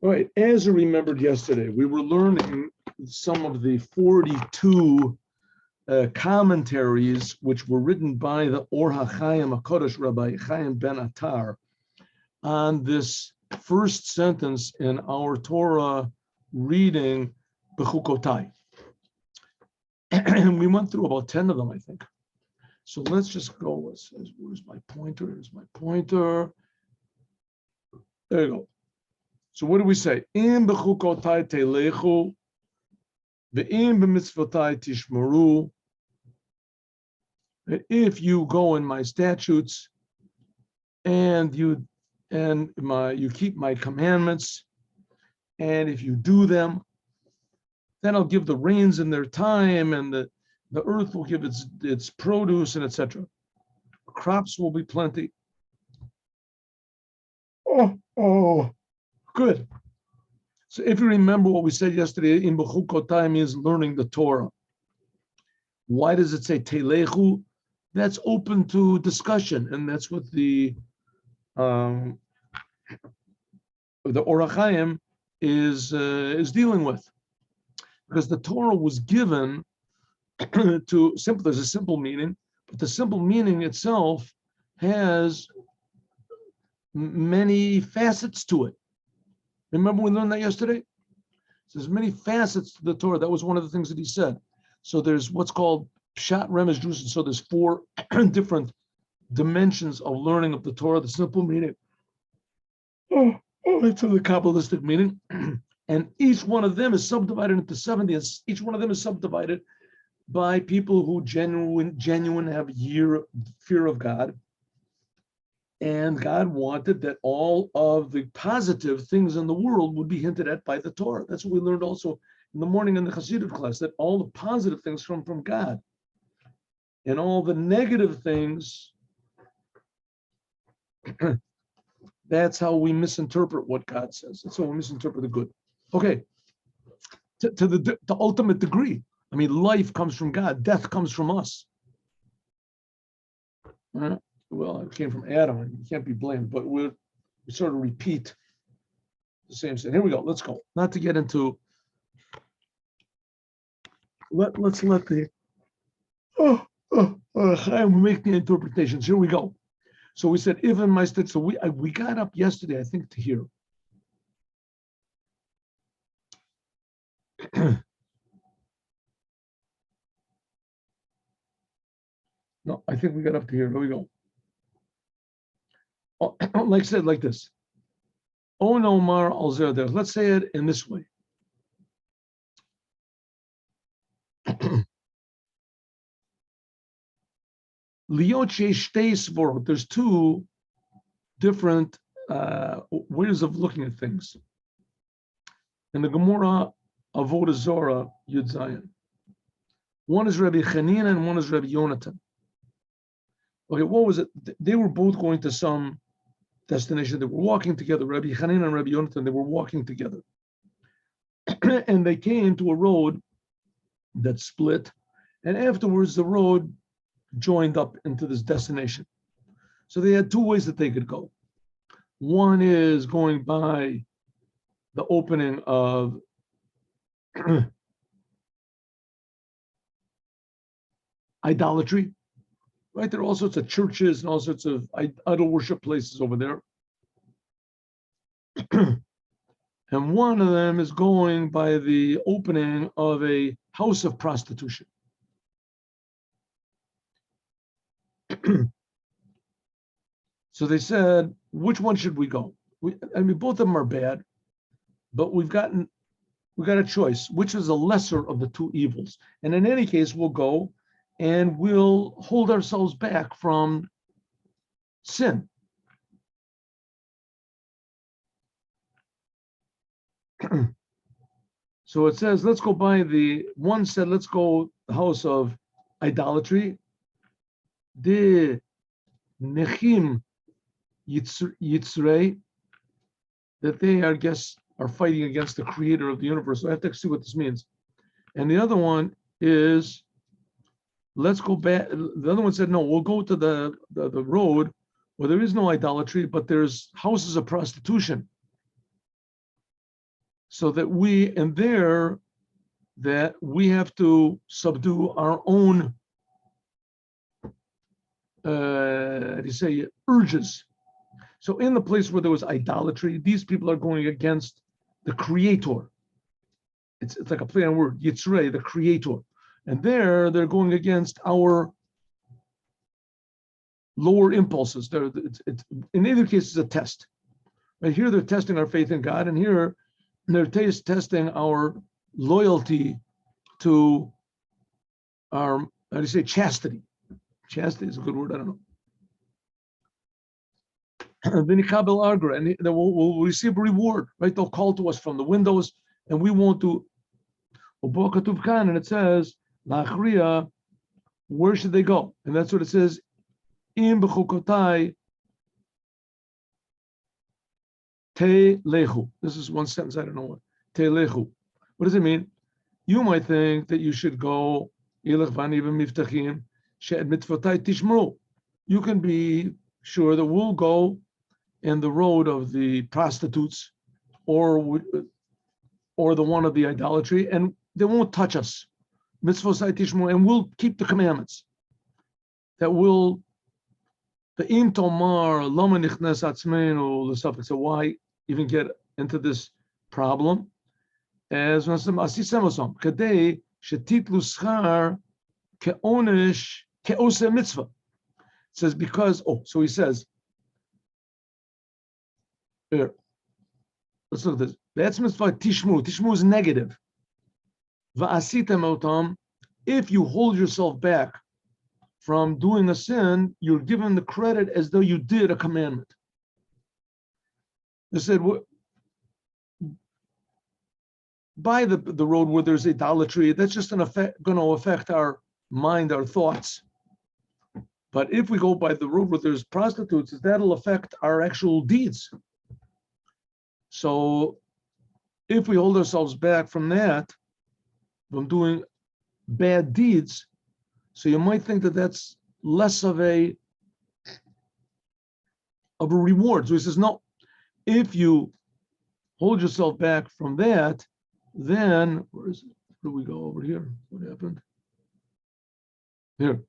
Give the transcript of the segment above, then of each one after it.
All right, as you remembered yesterday, we were learning some of the 42 commentaries which were written by the Or HaChaim HaKodesh Rabbi Chaim Ben Attar on this first sentence in our Torah reading, Bechukotai. And we went through about 10 of them, I think. So let's just go. Where's my pointer? Here's my pointer. There you go. So what do we say? Im bechukotai telechu, ve'im b'mitzvotai tishmeru. If you go in my statutes and you keep my commandments, and if you do them, then I'll give the rains in their time, and the earth will give its produce, and etc. Crops will be plenty. Oh. Good. So if you remember what we said yesterday, in Bechukotai means learning the Torah. Why does it say Telechu? That's open to discussion, and that's what the Or HaChaim is dealing with, because the Torah was given to simple. There's a simple meaning, but the simple meaning itself has many facets to it. Remember we learned that yesterday? So there's many facets to the Torah. That was one of the things that he said. So there's what's called Pshat, Remez, Drush. So there's 4 different dimensions of learning of the Torah, the simple meaning, to the Kabbalistic meaning. And each one of them is subdivided into 70. Each one of them is subdivided by people who genuine have fear of God. And God wanted that all of the positive things in the world would be hinted at by the Torah. That's what we learned also in the morning in the Hasidut class, that all the positive things come from God. And all the negative things, that's how we misinterpret what God says. That's how we misinterpret the good. Okay, to the ultimate degree. I mean, life comes from God. Death comes from us. Well, it came from Adam, and you can't be blamed, but we sort of repeat the same thing. Here we go. Let's go. Not to get into. Let's let the make the interpretations. Here we go. So we said if in my state. So we got up yesterday, I think, to here. No, I think we got up to here. Here we go. Like I said, like this. Oh no, Mar al. Let's say it in this way. There's 2 different ways of looking at things. In the Gemara Avodah Zorah Yud Zayin, one is Rabbi Chanina and one is Rabbi Yonatan. Okay, what was it? They were both going to some destination. They were walking together. Rabbi Chanina and Rabbi Yonatan, they were walking together. And they came to a road that split. And afterwards, the road joined up into this destination. So they had 2 ways that they could go. One is going by the opening of idolatry. Right, there are all sorts of churches and all sorts of idol worship places over there. And one of them is going by the opening of a house of prostitution. So they said, which one should we go? Both of them are bad, but we got a choice. Which is the lesser of the 2 evils? And in any case, we'll go and we'll hold ourselves back from sin. So it says, let's go by one said, let's go the house of idolatry. The Nechim Yitzrei, that they, I guess, are fighting against the creator of the universe. So I have to see what this means. And the other one is, let's go back. The other one said, no, we'll go to the road where there is no idolatry, but there's houses of prostitution. So that we have to subdue our own urges. So in the place where there was idolatry, these people are going against the creator. It's like a play on word, Yitzrei, the creator. And there they're going against our lower impulses. In either case, it's a test. Right here, they're testing our faith in God, and here they're testing our loyalty to our, how do you say, chastity. Chastity is a good word, I don't know. And they will receive a reward, right? They'll call to us from the windows, and we won't do. And it says, where should they go? And that's what it says. Im b'chukotai te lechu. This is one sentence, I don't know what. Te lechu. What does it mean? You might think that you should go. You can be sure that we'll go in the road of the prostitutes or the one of the idolatry, and they won't touch us. And we'll keep the commandments. That will. So why even get into this problem? As it says because, so he says, here, let's look at this. That's mitzvah tishmu. Tishmu is negative. If you hold yourself back from doing a sin, you're given the credit as though you did a commandment. They said, by the road where there's idolatry, that's just going to affect our mind, our thoughts. But if we go by the road where there's prostitutes, that'll affect our actual deeds. So if we hold ourselves back from that, from doing bad deeds, so you might think that that's less of a reward. So he says, no, if you hold yourself back from that, then, where is it? Where do we go over here? What happened? Here.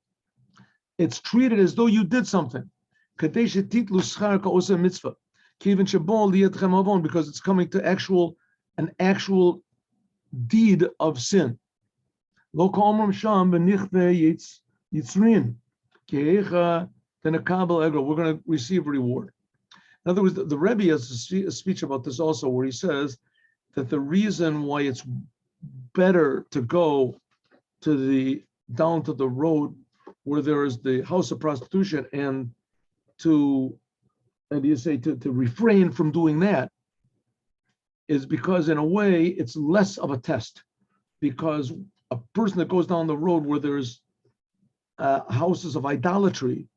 It's treated as though you did something. Because it's coming to an actual deed of sin. We're going to receive a reward. In other words, the Rebbe has a speech about this also, where he says that the reason why it's better to go down to the road where there is the house of prostitution and to refrain from doing that is because in a way it's less of a test, because a person that goes down the road where there's houses of idolatry,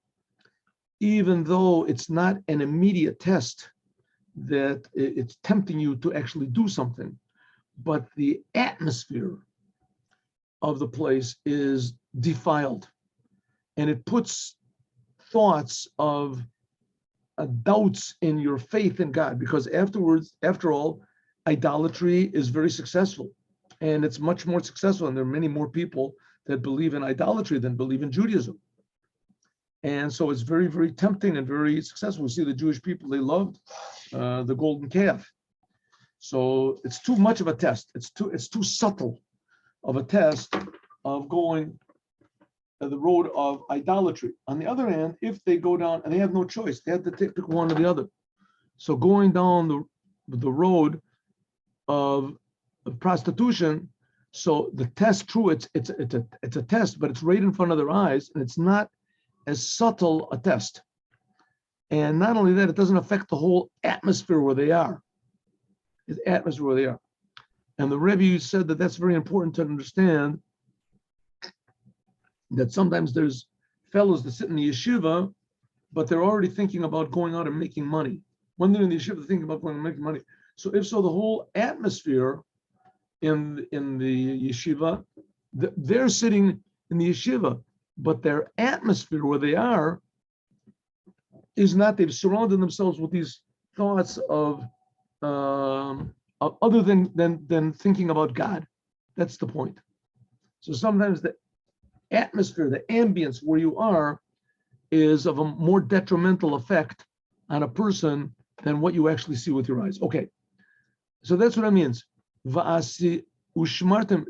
even though it's not an immediate test that it's tempting you to actually do something, but the atmosphere of the place is defiled, and it puts thoughts of doubts in your faith in God, because after all, idolatry is very successful, and it's much more successful, and there are many more people that believe in idolatry than believe in Judaism. And so it's very, very tempting and very successful. We see the Jewish people, they loved the golden calf. So it's too much of a test. It's too subtle of a test of going the road of idolatry. On the other hand, if they go down, and they have no choice, they have to pick one or the other. So going down the road of prostitution, so the test, true, it's a test, but it's right in front of their eyes, and it's not as subtle a test. And not only that, it doesn't affect the whole atmosphere where they are. It's atmosphere where they are. And the Rebbe said that that's very important to understand, that sometimes there's fellows that sit in the yeshiva, but they're already thinking about going out and making money. When they're in the yeshiva, they're thinking about going and making money. So if so, the whole atmosphere in the yeshiva, they're sitting in the yeshiva, but their atmosphere where they are is not. They've surrounded themselves with these thoughts of other than thinking about God. That's the point. So sometimes the atmosphere, the ambience where you are is of a more detrimental effect on a person than what you actually see with your eyes. Okay, so that's what it means. Va'asi ushmartem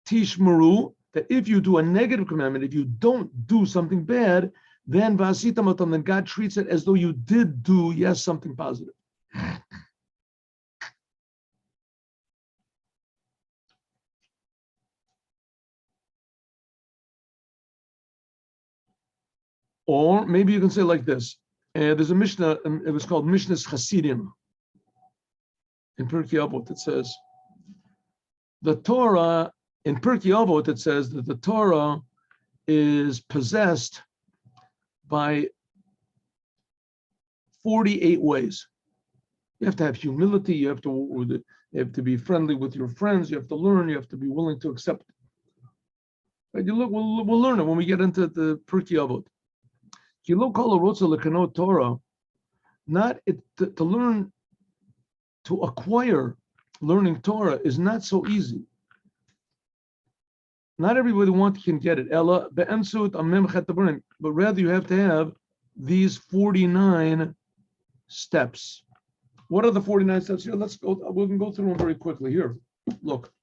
tishmaru, that if you do a negative commandment, if you don't do something bad, then va'asitamatam, then God treats it as though you did do, yes, something positive. Or maybe you can say like this. There's a Mishnah, it was called Mishna's Hasidim. In Pirkei Avot, it says, the Torah, in Pirkei Avot, it says that the Torah is possessed by 48 ways. You have to have humility, you have to be friendly with your friends, you have to learn, you have to be willing to accept. Right? You look, we'll learn it when we get into the Pirkei Avot. Torah, not to learn, to acquire learning Torah is not so easy. Not everybody can get it. But rather you have to have these 49 steps. What are the 49 steps here? Let's go. We can go through them very quickly. Here, look.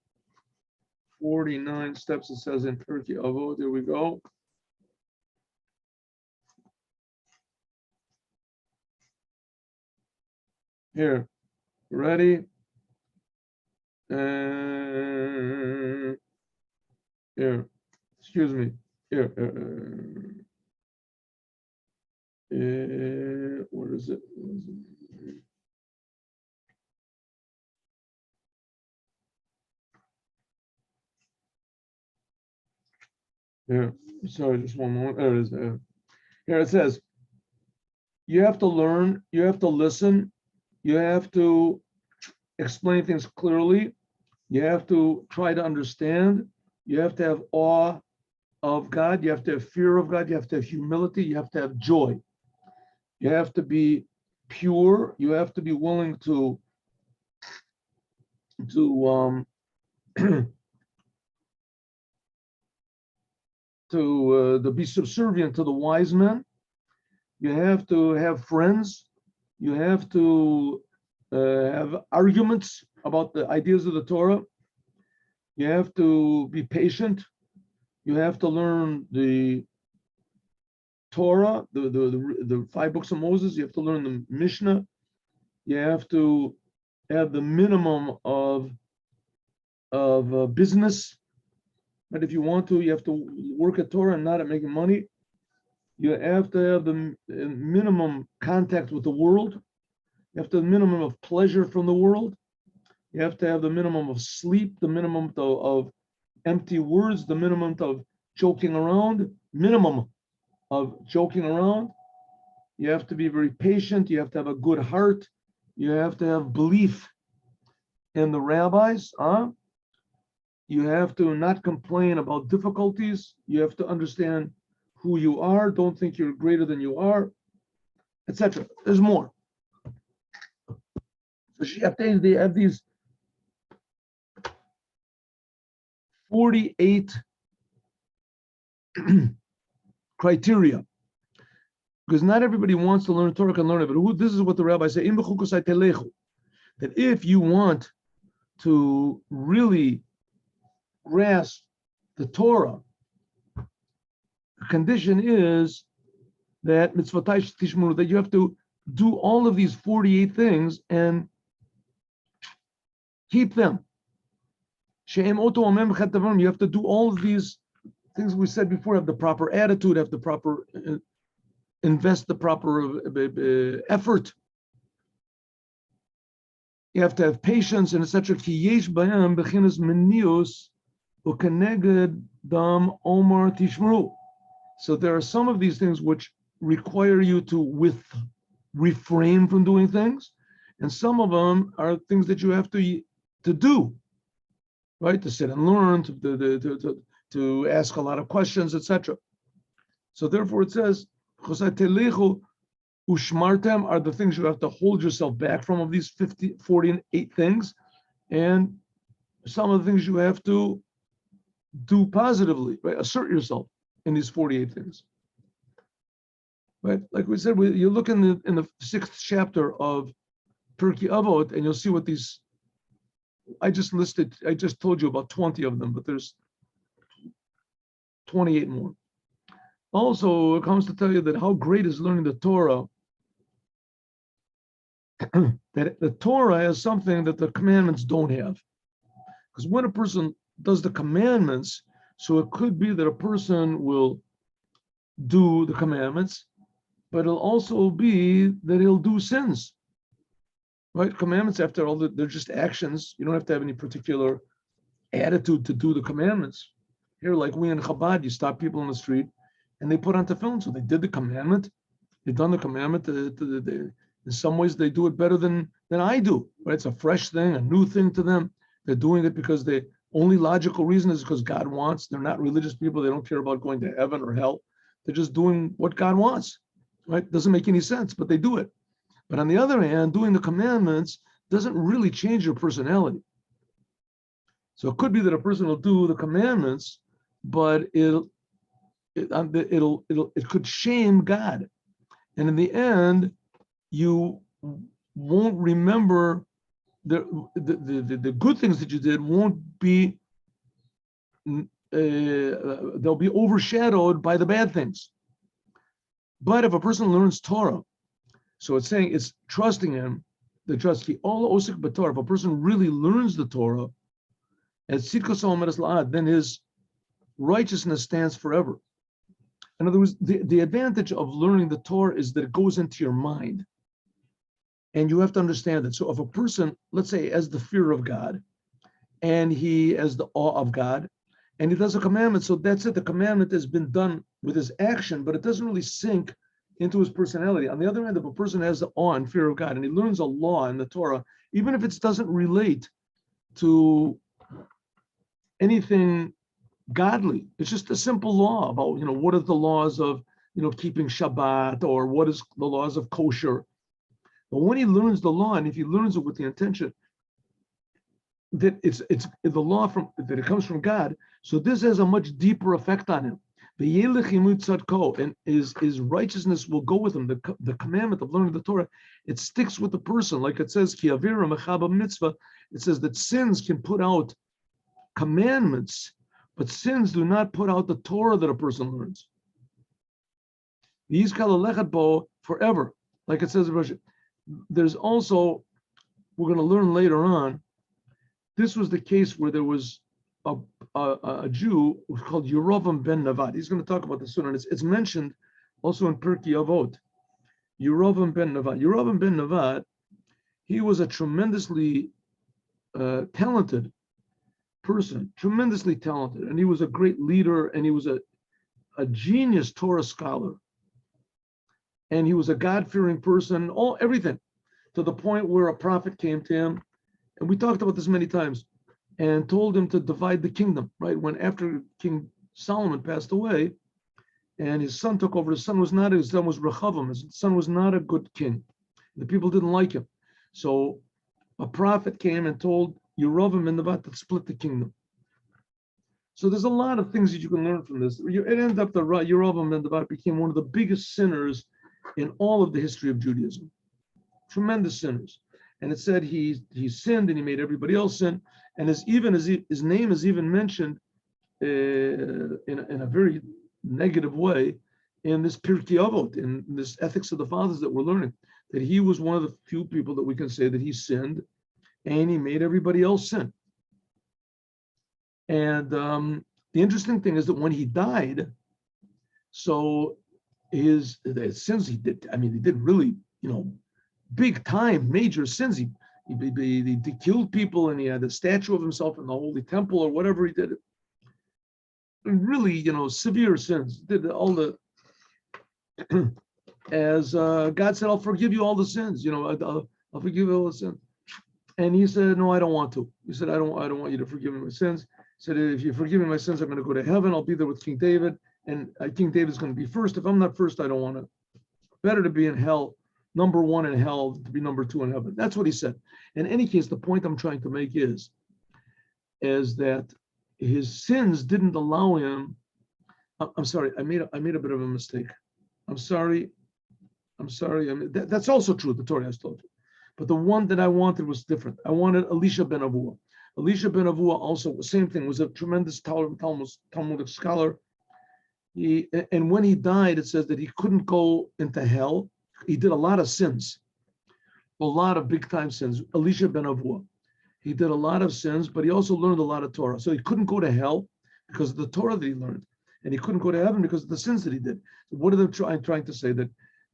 49 steps, it says in Pirkei Avot. There we go. Here, ready? Here, excuse me. Here, where is it? Here, sorry, just one moment. There it is. Here it says, you have to learn, you have to listen, you have to explain things clearly, you have to try to understand, you have to have awe of God, you have to have fear of God, you have to have humility, you have to have joy. You have to be pure, you have to be willing to be subservient to the wise men. You have to have friends. You have to have arguments about the ideas of the Torah. You have to be patient. You have to learn the Torah, the 5 books of Moses. You have to learn the Mishna. You have to have the minimum of business. But if you want to, you have to work at Torah and not at making money. You have to have the minimum contact with the world. You have to have the minimum of pleasure from the world. You have to have the minimum of sleep, the minimum of empty words, the minimum of joking around, minimum of joking around. You have to be very patient. You have to have a good heart. You have to have belief in the rabbis. You have to not complain about difficulties. You have to understand who you are. Don't think you're greater than you are, etc. There's more. So they have these 48 criteria, because not everybody wants to learn Torah, can learn it. But this is what the rabbis say: that if you want to really grasp the Torah, the condition is that that you have to do all of these 48 things and keep them. You have to do all of these things we said before, have the proper attitude, have the proper, invest the proper effort. You have to have patience and etc. So there are some of these things which require you to refrain from doing things, and some of them are things that you have to do, right? To sit and learn, to ask a lot of questions, etc. So therefore it says, Ushmartem are the things you have to hold yourself back from of these 48 things. And some of the things you have to do positively, right? Assert yourself in these 48 things. Right? Like we said, you look in the 6th chapter of Pirkei Avot, and you'll see what these, I just told you about 20 of them, but there's 28 more. Also, it comes to tell you that how great is learning the Torah, that the Torah is something that the commandments don't have. Because when a person does the commandments, so it could be that a person will do the commandments, but it'll also be that he'll do sins. Right? Commandments, after all, they're just actions. You don't have to have any particular attitude to do the commandments. Here, like we in Chabad, you stop people in the street and they put on tefillin. So they did the commandment. They've done the commandment. In some ways, they do it better than I do. Right? It's a fresh thing, a new thing to them. They're doing it because the only logical reason is because God wants. They're not religious people. They don't care about going to heaven or hell. They're just doing what God wants. Right? Doesn't make any sense, but they do it. But on the other hand, doing the commandments doesn't really change your personality. So it could be that a person will do the commandments, but it could shame God, and in the end, you won't remember the good things that you did. Won't be they'll be overshadowed by the bad things. But if a person learns Torah, so it's saying it's trusting him, the trust. All osik b'Torah. If a person really learns the Torah, as then his righteousness stands forever. In other words, the advantage of learning the Torah is that it goes into your mind, and you have to understand it. So if a person, let's say, has the fear of God, and he has the awe of God, and he does a commandment, so that's it. The commandment has been done with his action, but it doesn't really sink into his personality. On the other hand, if a person has the awe and fear of God, and he learns a law in the Torah, even if it doesn't relate to anything godly, it's just a simple law about, what are the laws of, keeping Shabbat, or what is the laws of kosher. But when he learns the law, and if he learns it with the intention that it's the law that it comes from God, so this has a much deeper effect on him. And his righteousness will go with him. The commandment of learning the Torah, it sticks with the person. Like it says, it says that sins can put out commandments, but sins do not put out the Torah that a person learns. Forever. Like it says in Russia. There's also, we're going to learn later on, this was the case where there was a Jew who was called Yerovam Ben Navad. He's going to talk about this soon, and it's mentioned also in Pirkei Avot. Yerovam Ben Navad. Yerovam Ben Navad, he was a tremendously talented person, tremendously talented, and he was a great leader, and he was a genius Torah scholar, and he was a God-fearing person, everything, to the point where a prophet came to him, and we talked about this many times, and told him to divide the kingdom, right? When after King Solomon passed away, and his son took over, his son was Rechavam, his son was not a good king. The people didn't like him. So a prophet came and told Yerovam and Navad to split the kingdom. So there's a lot of things that you can learn from this. It ended up that Yerovam and Navad became one of the biggest sinners in all of the history of Judaism. Tremendous sinners. And it said he sinned and he made everybody else sin. And his name is even mentioned in a very negative way in this Pirkei Avot, in this Ethics of the Fathers that we're learning, that he was one of the few people that we can say that he sinned and he made everybody else sin. And the interesting thing is that when he died, so the sins he did, he did really, big time, major sins. He killed people, and he had a statue of himself in the Holy Temple or whatever he did. Really, severe sins. Did all the, as God said, I'll forgive you all the sins. I'll forgive you all the sins. And he said, no, I don't want to. He said, I don't want you to forgive me my sins. He said, if you forgive me my sins, I'm going to go to heaven. I'll be there with King David, and King David's going to be first. If I'm not first, I don't want to. Better to be in hell number one in hell to be number two in heaven. That's what he said. In any case, the point I'm trying to make is that his sins didn't allow him. I'm sorry, I made a bit of a mistake. I'm sorry. That's also true, the Torah has told you. But the one that I wanted was different. I wanted Elisha ben Avua. Elisha ben Avua also, same thing, was a tremendous Talmudic scholar. And when he died, it says that he couldn't go into hell. He did a lot of sins, a lot of big time sins. Elisha ben Avua. He did a lot of sins, but he also learned a lot of Torah. So he couldn't go to hell because of the Torah that he learned. And he couldn't go to heaven because of the sins that he did. What are they trying to say? That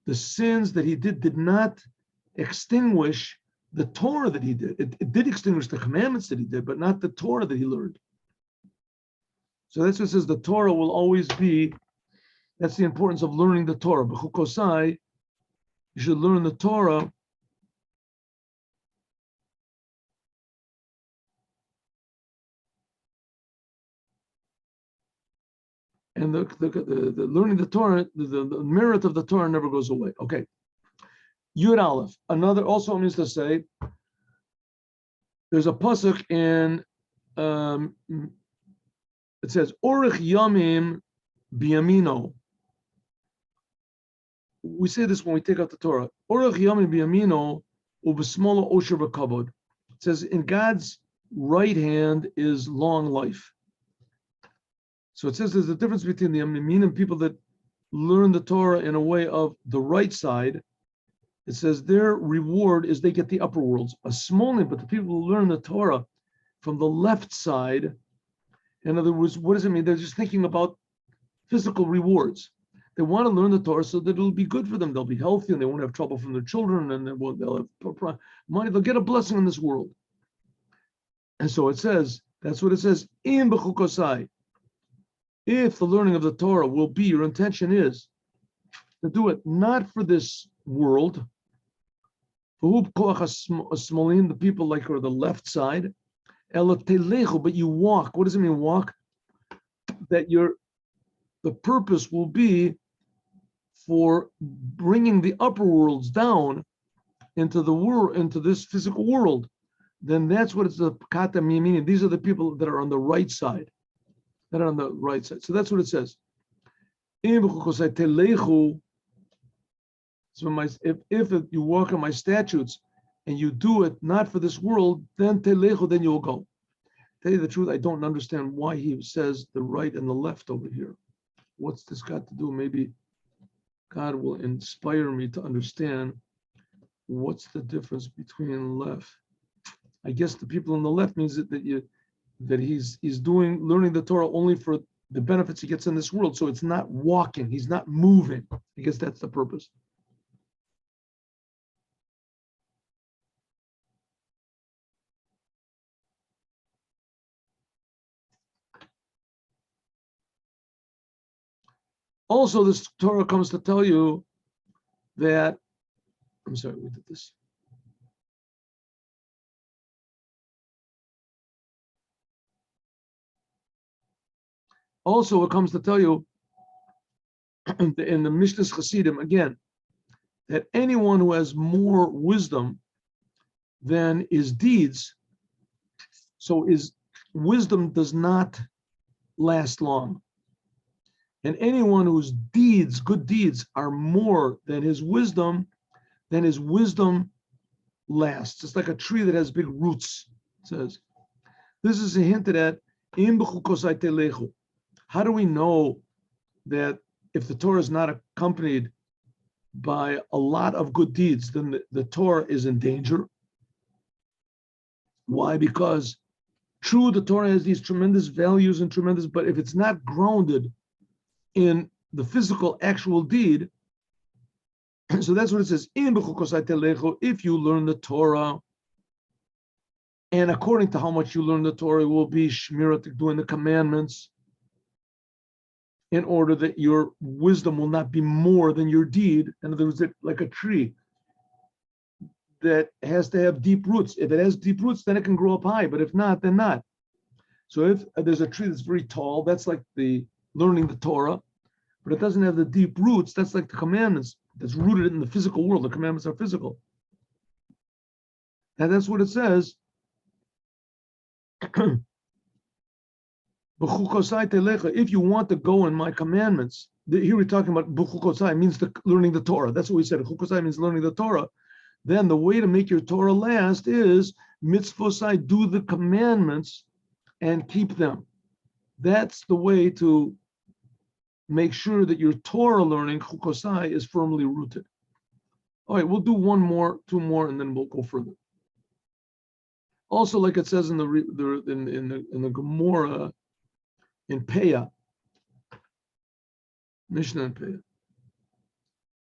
the sins that he did not extinguish the Torah that he did. It did extinguish the commandments that he did, but not the Torah that he learned. So that's what it says, the Torah will always be, that's the importance of learning the Torah. B'chukosai, you should learn the Torah and the learning the Torah, the merit of the Torah never goes away. Okay. Yud Aleph. Another also means to say, there's a pasuk in, it says, Orich Yamim Biyamino. We say this when we take out the Torah. Orich Yamim Biyamino Ubesmola Osher V'Kavod. It says, in God's right hand is long life. So it says there's a difference between the Yamim people that learn the Torah in a way of the right side. It says their reward is they get the upper worlds. A smolim, but the people who learn the Torah from the left side, in other words, what does it mean? They're just thinking about physical rewards. They want to learn the Torah so that it'll be good for them. They'll be healthy and they won't have trouble from their children, and they'll have money. They'll get a blessing in this world. And so it says, that's what it says, in b'chukosai. If the learning of the Torah will be, your intention is to do it not for this world, the people like or the left side, but you walk. What does it mean, walk? That the purpose will be for bringing the upper worlds down into the world, into this physical world. Then that's what it's the kata meaning. These are the people that are on the right side. That are on the right side. So that's what it says. So if you walk on my statutes and you do it not for this world, then you'll go. Tell you the truth, I don't understand why he says the right and the left over here. What's this got to do? Maybe God will inspire me to understand what's the difference between left. I guess the people on the left means that he's learning the Torah only for the benefits he gets in this world. So it's not walking, he's not moving. I guess that's the purpose. Also, this Torah comes to tell you that, I'm sorry, we did this. Also, it comes to tell you in the Mishna's Chassidim, again, that anyone who has more wisdom than his deeds, so his wisdom does not last long. And anyone whose deeds, good deeds, are more than his wisdom lasts. It's like a tree that has big roots, it says. This is hinted at in b'chukosai telechu. How do we know that if the Torah is not accompanied by a lot of good deeds, then the Torah is in danger? Why? Because true, the Torah has these tremendous values and tremendous, but if it's not grounded in the physical actual deed, so that's what it says, if you learn the Torah, and according to how much you learn the Torah, it will be shmirat, doing the commandments, in order that your wisdom will not be more than your deed. In other words, like a tree that has to have deep roots. If it has deep roots, then it can grow up high, but if not, then not. So if there's a tree that's very tall, that's like the learning the Torah, but it doesn't have the deep roots, that's like the commandments. that's rooted in the physical world. The commandments are physical. And that's what it says. If you want to go in my commandments, here we're talking about b'chukosai, means learning the Torah. That's what we said. B'chukosai means learning the Torah. Then the way to make your Torah last is mitzvosai, do the commandments and keep them. That's the way to make sure that your Torah learning, chukosai, is firmly rooted. All right, we'll do one more, two more, and then we'll go further. Also, like it says in the Gemara in Peah, Mishna and Peah,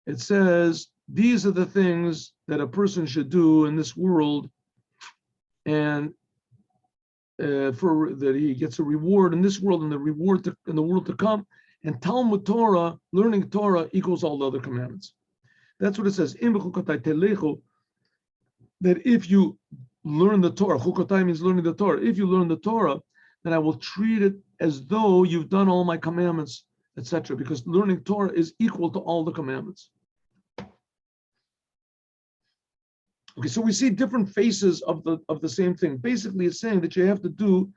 it says these are the things that a person should do in this world, and for that he gets a reward in this world and the reward in the world to come. And Talmud Torah, learning Torah, equals all the other commandments. That's what it says. That if you learn the Torah, chukotai means learning the Torah. If you learn the Torah, then I will treat it as though you've done all my commandments, etc. Because learning Torah is equal to all the commandments. Okay, so we see different faces of the same thing. Basically, it's saying that you have to do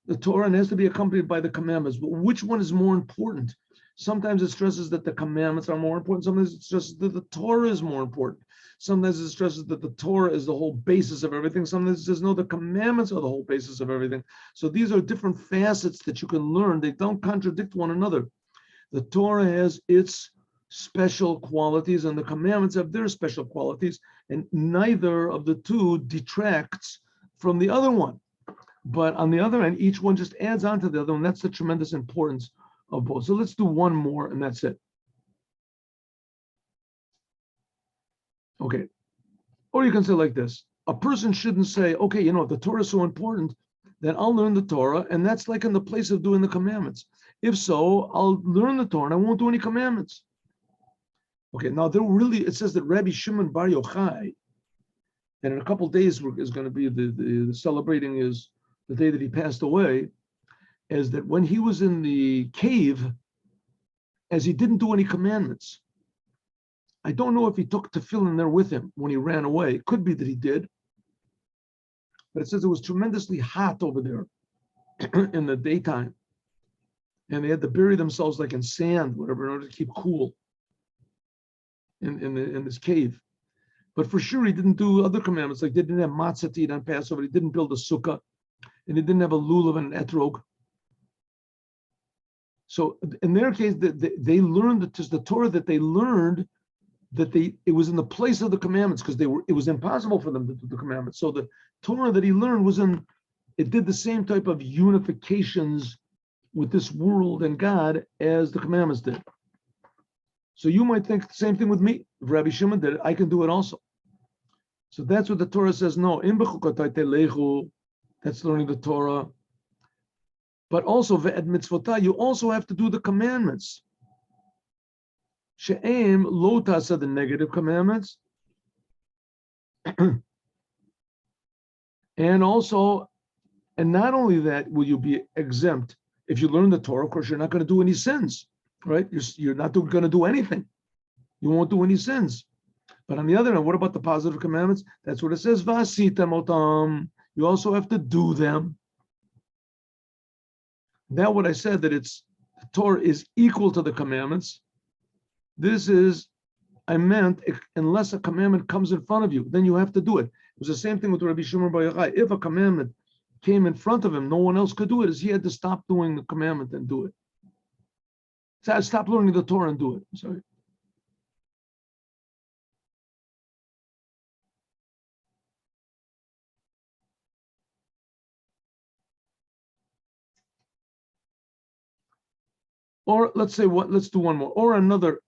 the Torah and it has to be accompanied by the commandments. But which one is more important? Sometimes it stresses that the commandments are more important. Sometimes it stresses that the Torah is more important. Sometimes it stresses that the Torah is the whole basis of everything. Sometimes it says, no, the commandments are the whole basis of everything. So these are different facets that you can learn. They don't contradict one another. The Torah has its special qualities and the commandments have their special qualities, and neither of the two detracts from the other one. But on the other hand, each one just adds on to the other one. That's the tremendous importance of both. So let's do one more and that's it. Okay. Or you can say like this. A person shouldn't say, okay, if the Torah is so important, then I'll learn the Torah, and that's like in the place of doing the commandments. If so, I'll learn the Torah and I won't do any commandments. Okay, now it says that Rabbi Shimon Bar Yochai, and in a couple of days is going to be the celebrating is the day that he passed away, is that when he was in the cave, as he didn't do any commandments, I don't know if he took tefillin there with him when he ran away. It could be that he did. But it says it was tremendously hot over there in the daytime. And they had to bury themselves like in sand, whatever, in order to keep cool in this cave. But for sure, he didn't do other commandments. Like they didn't have matzah to eat on Passover. He didn't build a sukkah. And he didn't have a lulav and an etrog. So in their case, they learned the Torah that they learned it was in the place of the commandments because it was impossible for them to do the commandments. So the Torah that he learned it did the same type of unifications with this world and God as the commandments did. So you might think the same thing with me. If Rabbi Shimon did it, I can do it also. So that's what the Torah says. No, that's learning the Torah. But also, ve'ed mitzvotah, you also have to do the commandments. She'em lo tasa, the negative commandments. And not only that will you be exempt. If you learn the Torah, of course, you're not going to do any sins, right? You're not going to do anything. You won't do any sins. But on the other hand, what about the positive commandments? That's what it says, vasitem otam. You also have to do them. Now, what I said that the Torah is equal to the commandments. I meant unless a commandment comes in front of you, then you have to do it. It was the same thing with Rabbi Shimon Bar Yochai. If a commandment came in front of him, no one else could do it, as he had to stop doing the commandment and do it. So stop learning the Torah and do it. I'm sorry. Or let's do one more. Or another,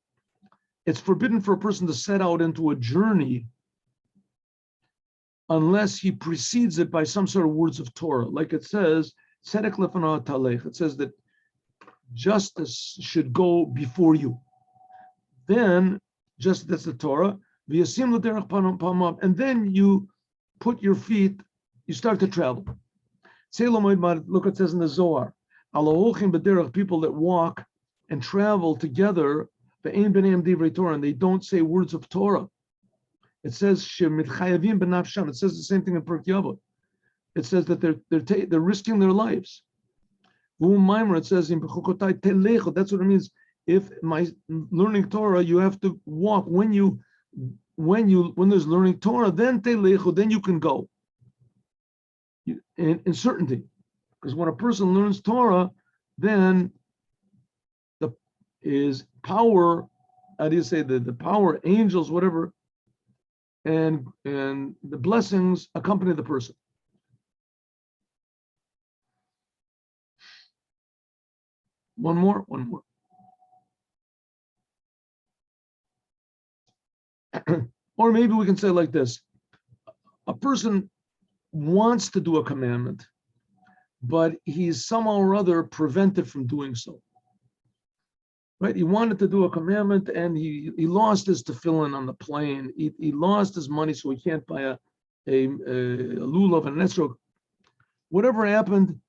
it's forbidden for a person to set out into a journey unless he precedes it by some sort of words of Torah. Like it says, it says that justice should go before you. Then, just that's the Torah, and then you put your feet, you start to travel. Look, it says in the Zohar, people that walk and travel together and they don't say words of Torah. It says it says the same thing in Pirkei Avot. It says that they're risking their lives. It says that's what it means. If my learning Torah, you have to walk. When there's learning Torah, then you can go in certainty. Because when a person learns Torah, then is power. How do you say the power, angels, whatever, and the blessings accompany the person. One more. Or maybe we can say like this: a person wants to do a commandment, but he's somehow or other prevented from doing so. Right? He wanted to do a commandment and he lost his tefillin on the plane. He lost his money, so he can't buy a lulav and an esrog. Whatever happened,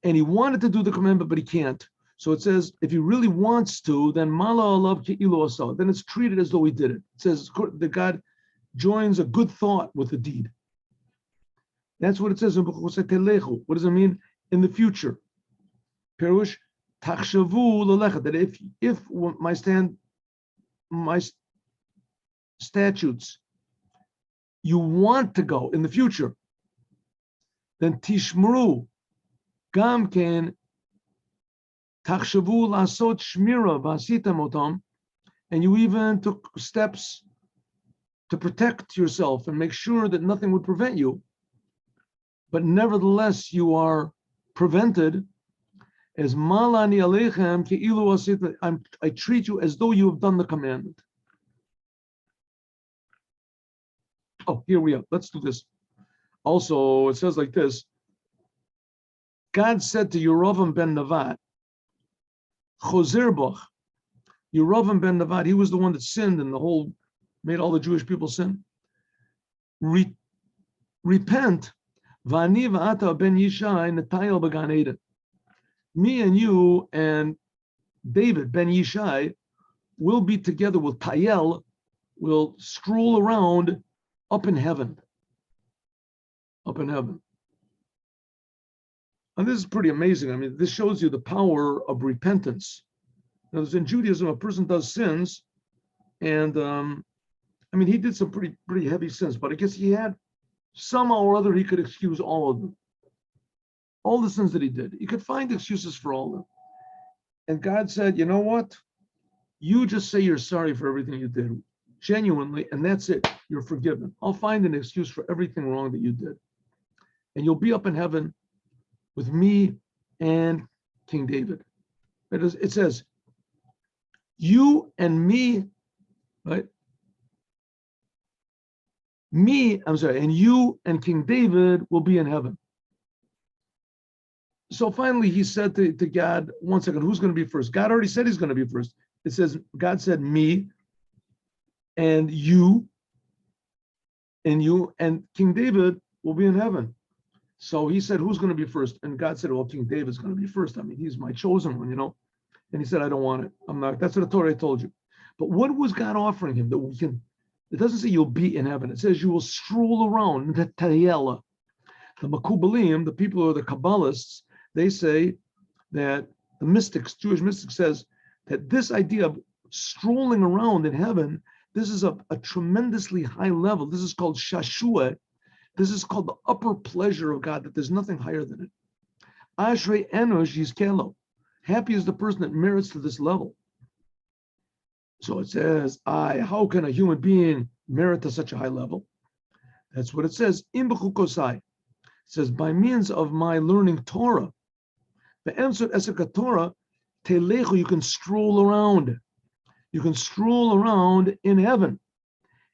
and he wanted to do the commandment, but he can't. So it says, if he really wants to, then mala alav ke'ilu asa. Then it's treated as though he did it. It says that God joins a good thought with the deed. That's what it says in B'chusay. What does it mean? In the future. Perush, tachshavu lelecha. That if my statutes, you want to go in the future, then tishmru gam ken tachshavu lasot shmira v'asitem otam, and you even took steps to protect yourself and make sure that nothing would prevent you, but nevertheless you are prevented. As malani aleichem keilu asita, I treat you as though you have done the commandment. Oh, here we are. Let's do this. Also, it says like this: God said to Yerovam Ben Navad, Chozer bach. Yerovam Ben Navad, he was the one that sinned and made all the Jewish people sin. Repent. V'ani v'ata ben Yishai netayel b'gan Eden. Me and you and David ben Yishai will be together. Will tayel, will stroll around up in heaven. Up in heaven. And this is pretty amazing. I mean, this shows you the power of repentance. Now, in Judaism, a person does sins, and I mean, he did some pretty heavy sins, but I guess he had somehow or other he could excuse all of them. All the sins that he did. He could find excuses for all of them. And God said, you know what? You just say you're sorry for everything you did, genuinely, and that's it. You're forgiven. I'll find an excuse for everything wrong that you did. And you'll be up in heaven with me and King David. It says, you and me, right? And you and King David will be in heaven. So finally he said to God, one second, who's going to be first? God already said he's going to be first. It says, God said me and you and King David will be in heaven. So he said, who's going to be first? And God said, well, King David's going to be first. I mean, he's my chosen one, And he said, I don't want it. I'm not. That's what the Torah told you. But what was God offering him that we can? It doesn't say you'll be in heaven. It says you will stroll around. The Makubalim, the people who are the Kabbalists, they say that the mystics, Jewish mystics, says that this idea of strolling around in heaven, this is a tremendously high level. This is called shashua. This is called the upper pleasure of God, that there's nothing higher than it. Ashrei enosh yizkelo. Happy is the person that merits to this level. So it says, how can a human being merit to such a high level? That's what it says. Im b'chukosai. It says, by means of my learning Torah. The answer esek Torah, telechu, you can stroll around. You can stroll around in heaven.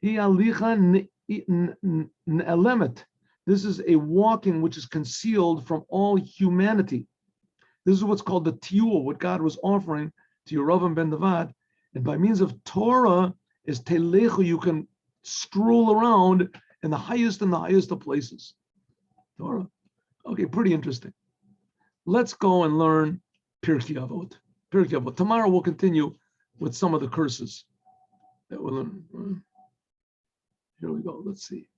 Hi alicha ne'elemet. This is a walking which is concealed from all humanity. This is what's called the tiyul, what God was offering to Yerovam Ben Navad. And by means of Torah is telechu, you can stroll around in the highest of places. Torah. Okay, pretty interesting. Let's go and learn Pirkei Avot. Tomorrow we'll continue with some of the curses that we'll learn. Here we go. Let's see.